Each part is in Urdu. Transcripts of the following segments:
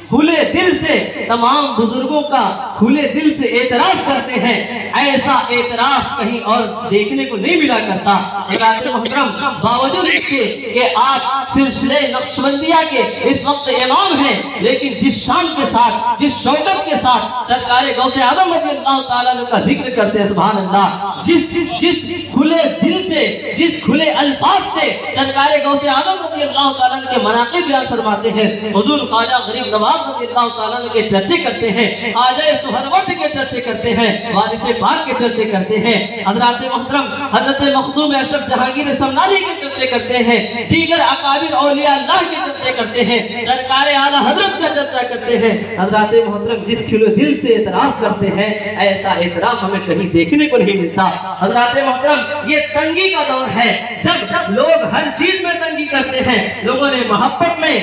کھلے دل سے تمام بزرگوں کا کھلے دل سے اعتراف کرتے ہیں، ایسا اعتراف کہیں اور دیکھنے کو نہیں ملا کرتا۔ حضرات محترم، باوجود اس کے کہ آپ سلسلے نقشبندیہ کے اس وقت امام ہیں، لیکن جس شان کے ساتھ، جس شوکت کے ساتھ سرکار غوث اعظم رضی اللہ تعالیٰ عنہ کا ذکر کرتے ہیں، سبحان اللہ، جس کھلے دل سے، جس کھلے الفاظ سے سرکار غوث اعظم رضی اللہ تعالیٰ عنہ کے مناقب بیان فرماتے ہیں، حضور خواجہ غریب نواز رضی اللہ تعالیٰ عنہ کے چرچے کرتے ہیں، خواجہ سہروردی کے چرچے کرتے ہیں، وارث پاک کے چرچے کرتے ہیں، حضرات محترم حضرت مخدوم اشرف جہانگیر سمنانی کے چرچے کرتے ہیں، دیگر اکابر اولیاء اللہ کے چرچے کرتے ہیں، سرکار اعلیٰ حضرت کا چرچا کرتے ہیں۔ حضرات محترم، جس کھلے دل سے اعتراف کرتے ہیں، ایسا اعتراف ہمیں کہیں دیکھنے کو نہیں ملتا۔ حضرات محترم، یہ تنگی کا دور ہے، جب لوگ ہر چیز میں تنگی کرتے ہیں۔ لوگوں نے محبت میں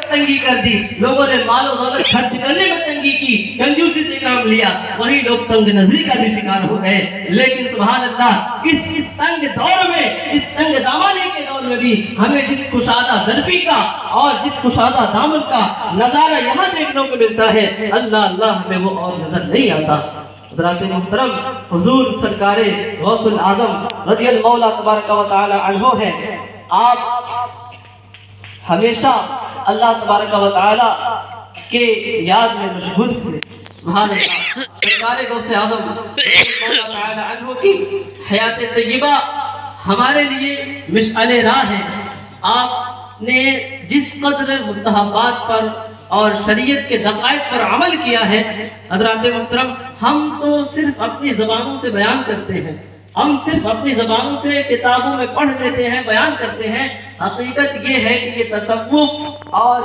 تنگی کر دی، لوگوں نے مال و دولت خرچ کرنے میں تنگی کی، کنجوسی سے کام لیا، وہی لوگ تنگ نظری کا بھی شکار ہو گئے۔ لیکن سبحان اللہ، اس تنگ دور میں، اس تنگ دامانی کے دور میں بھی ہمیں جس کشادہ ضربی کا اور جس کشادہ دامن کا نظارہ یہاں دیکھنے کو ملتا ہے، اللہ ہمیں وہ اور نظر نہیں آتا۔ حضرات محترم، حضور سرکار غوث العظم رضی اللہ تبارک و تعالی عنہ ہیں، آپ ہمیشہ اللہ تبارک و تعالی کے یاد میں مشغول تھے۔ سبحان اللہ، سرکار غوث اعظم رضی اللہ تعالی عنہ کی حیات طیبہ ہمارے لیے مشعل راہ ہے۔ آپ نے جس قدر مستحبات پر اور شریعت کے دقائق پر عمل کیا ہے، حضرات محترم، ہم تو صرف اپنی زبانوں سے بیان کرتے ہیں، ہم صرف اپنی زبانوں سے کتابوں میں پڑھ لیتے ہیں، بیان کرتے ہیں۔ حقیقت یہ ہے کہ یہ تصوف اور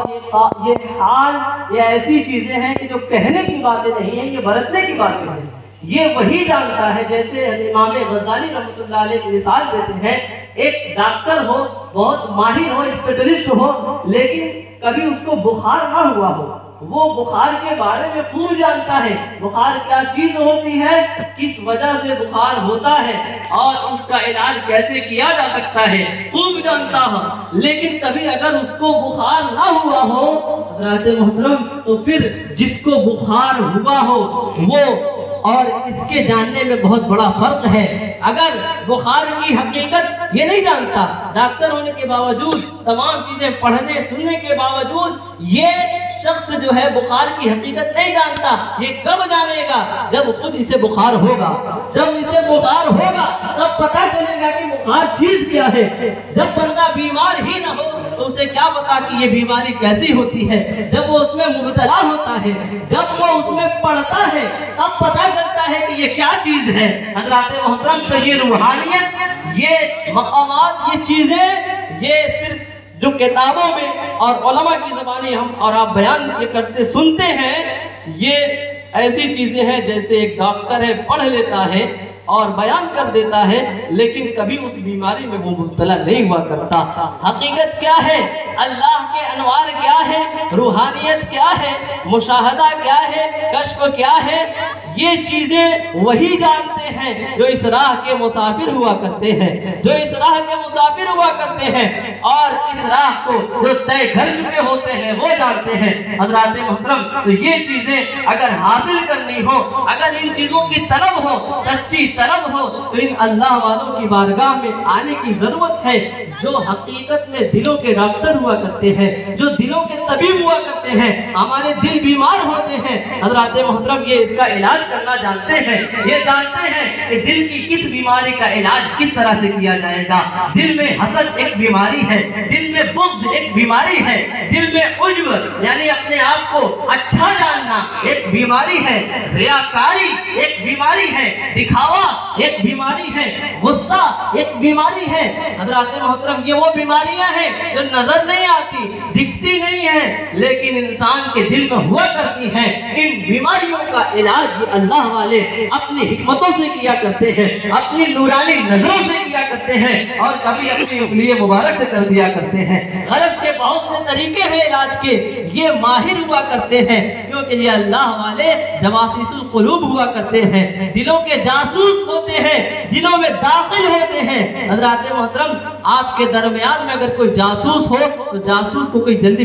یہ حال، یہ ایسی چیزیں ہیں کہ جو کہنے کی باتیں نہیں ہیں، یہ برتنے کی باتیں ہیں۔ یہ وہی جانتا ہے، جیسے امام غزالی رحمۃ اللہ علیہ کی مثال دیتے ہیں، ایک ڈاکٹر ہو، بہت ماہر ہو، اسپیشلسٹ ہو، لیکن کبھی اس کو بخار نہ ہوا ہو، وہ بخار کے بارے میں خوب جانتا ہے، بخار کیا چیز ہوتی ہے، کس وجہ سے بخار ہوتا ہے اور اس کا علاج کیسے کیا جا سکتا ہے، خوب جانتا ہو۔ لیکن کبھی اگر اس کو بخار نہ ہوا ہو، حضرات محترم، تو پھر جس کو بخار ہوا ہو وہ اور اس کے جاننے میں بہت بڑا فرق ہے۔ اگر بخار کی حقیقت یہ نہیں جانتا، ڈاکٹر ہونے کے باوجود، تمام چیزیں پڑھنے سننے کے باوجود، یہ شخص جو ہے بخار کی حقیقت نہیں جانتا، یہ کب جانے گا؟ جب خود اسے بخار ہوگا، جب اسے بخار ہوگا تب پتہ چلے گا کہ بخار چیز کیا ہے۔ جب بندہ بیمار ہی نہ ہو تو اسے کیا پتا کہ یہ بیماری کیسی ہوتی ہے۔ جب وہ اس میں مبتلا ہوتا ہے، جب وہ اس میں پڑھتا ہے، تب پتہ چلتا ہے کہ یہ کیا چیز ہے۔ حضرات محترم، تو یہ روحانیت، یہ مقامات، یہ چیزیں، یہ صرف جو کتابوں میں اور علماء کی زبانیں ہم اور آپ بیان یہ کرتے سنتے ہیں، یہ ایسی چیزیں ہیں جیسے ایک ڈاکٹر ہے، پڑھ لیتا ہے اور بیان کر دیتا ہے، لیکن کبھی اس بیماری میں وہ مبتلا نہیں ہوا کرتا۔ حقیقت کیا ہے، اللہ کے انوار کیا ہے، روحانیت کیا ہے، مشاہدہ کیا ہے، کشف کیا ہے، یہ چیزیں وہی جانتے ہیں جو اس راہ کے مسافر ہوا کرتے ہیں، جو اس راہ کے مسافر ہوا کرتے ہیں، اور اس راہ کو جو طے کر چکے ہوتے ہیں وہ جانتے ہیں۔ حضرات محترم، تو یہ چیزیں اگر حاصل کرنی ہو، اگر ان چیزوں کی طلب ہو، سچی طلب ہو، تو ان اللہ والوں کی بارگاہ میں آنے کی ضرورت ہے، جو حقیقت میں دلوں کے ڈاکٹر ہوا کرتے ہیں، جو دلوں کے طبیب ہوا کرتے ہیں۔ ہمارے دل بیمار ہوتے ہیں، حضرات محترم، یہ اس کا علاج کرنا جانتے ہیں، یہ جانتے ہیں کہ دل کی کس بیماری کا علاج کس طرح سے کیا جائے گا۔ دل میں حسد ایک بیماری ہے، دل میں بغض ایک بیماری ہے، دل میں عجب یعنی اپنے آپ کو اچھا جاننا ایک بیماری ہے، ریاکاری ایک بیماری ہے، دکھاوا ایک بیماری ہے، غصہ ایک بیماری ہے۔ حضرات محترم، یہ وہ بیماریاں ہیں جو نظر نہیں آتی، دکھتی نہیں ہیں، لیکن انسان کے دل میں ہوا کرتی ہیں۔ ان بیماریوں کا علاج اللہ والے اپنی حکمتوں سے کیا کرتے ہیں، اپنی نورانی نظروں سے کیا کرتے ہیں، اور کبھی اپنی انگلی مبارک سے کر دیا کرتے ہیں۔ غرض کے بہت سے طریقے ہیں علاج کے، یہ ماہر ہوا کرتے ہیں، کیونکہ یہ اللہ والے جواسیس القلوب ہوا کرتے ہیں، دلوں کے جاسوس ہوتے ہیں، دلوں میں داخل ہوتے ہیں۔ حضرات محترم، آپ کے درمیان میں اگر کوئی جاسوس ہو تو جاسوس کو کوئی جلدی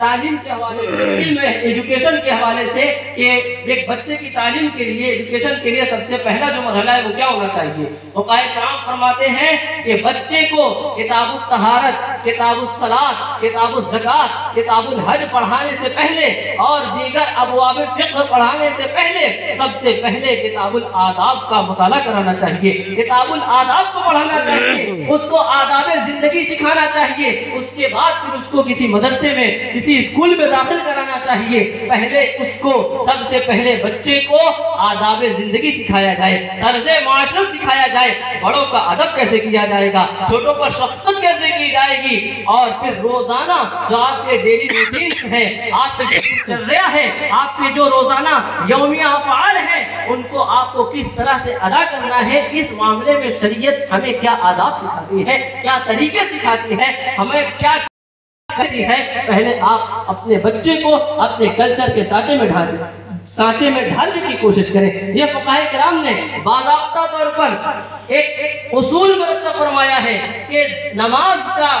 تعلیم کے حوالے سے، علم ایجوکیشن کے حوالے سے کہ ایک بچے کی تعلیم کے لیے، ایجوکیشن کے لیے سب سے پہلا جو مرحلہ ہے وہ کیا ہونا چاہیے؟ فقہائے کرام فرماتے ہیں کہ بچے کو کتاب الطہارت، کتاب الصلاۃ، کتاب الزکوٰۃ، کتاب الحج پڑھانے سے پہلے اور دیگر ابواب فقہ پڑھانے سے پہلے سب سے پہلے کتاب الآداب کا مطالعہ کرانا چاہیے، کتاب الآداب کو پڑھانا چاہیے، اس کو آداب زندگی سکھانا چاہیے، اس کے بعد پھر اس کو کسی مدرسے میں، کسی اسکول میں داخل کرانا چاہیے۔ پہلے اس کو سب سے پہلے بچے کو آداب زندگی سکھایا جائے، طرز معاشرت سکھایا جائے، بڑوں کا ادب کیسے کیا جائے گا، چھوٹوں پر شفقت کیسے کی جائے گی، اور پھر روزانہ جو آپ کے ڈیلی روٹینز ہیں، آپ کے چریا ہے، آپ کے جو روزانہ یومیہ افعال ہیں، ان کو آپ کو کس طرح سے ادا کرنا ہے، اس معاملے میں شریعت ہمیں کیا آداب سکھاتی ہے، کیا طریقے سکھاتی ہے، ہمیں کیا کرتی ہے۔ پہلے آپ اپنے بچے کو اپنے کلچر کے سانچے میں ڈھالنے کی کوشش کریں۔ یہ فقہائے کرام نے باضابطہ طور پر ایک اصول مرتب فرمایا ہے کہ نماز کا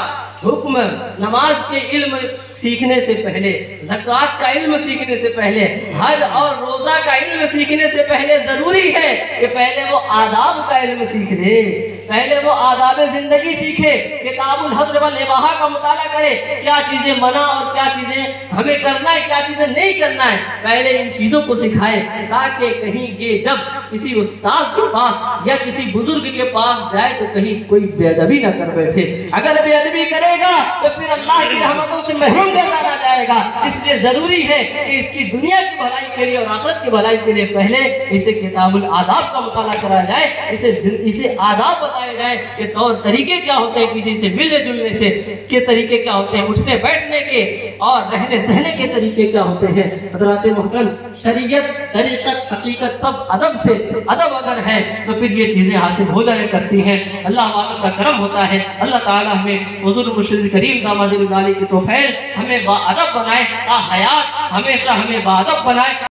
حکم، نماز کے علم سیکھنے سے پہلے، زکوٰۃ کا علم سیکھنے سے پہلے، حج اور روزہ کا علم سیکھنے سے پہلے ضروری ہے کہ پہلے وہ آداب کا علم سیکھ لے، پہلے وہ آداب زندگی سیکھے، کتاب الحضر والاباحہ کا مطالعہ کرے، کیا چیزیں منع اور کیا چیزیں ہمیں کرنا ہے، کیا چیزیں نہیں کرنا ہے، پہلے ان چیزوں کو سکھائے، تاکہ کہیں یہ جب کسی استاد کے پاس یا کسی بزرگ کے پاس جائے تو کہیں کوئی بے ادبی نہ کر بیٹھے۔ اگر بے ادبی کرے گا تو پھر اللہ کی رحمتوں سے محروم کر جائے گا۔ اس لیے ضروری ہے کہ اس کی دنیا کی بھلائی کے لیے اور آخرت کی بھلائی کے لیے پہلے اسے کتاب الآداب کا مطالعہ کرایا جائے، اسے آداب بتائے جائے کہ طور طریقے کیا ہوتے ہیں، کسی سے ملنے جلنے سے کے طریقے کیا ہوتے ہیں، اٹھنے بیٹھنے کے اور رہنے سہنے کے طریقے کیا ہوتے ہیں۔ حضرات محترم، شریعت، طریقت، حقیقت سب ادب سے، ادب اگر ہے تو پھر یہ چیزیں حاصل ہو جایا کرتی ہیں۔ اللہ واقع کا کرم ہوتا ہے۔ اللہ تعالیٰ ہمیں حضور مرشد کریم داماد العالی کی توفیق ہمیں با ادب بنائے، تا حیات ہمیشہ ہمیں با ادب بنائے۔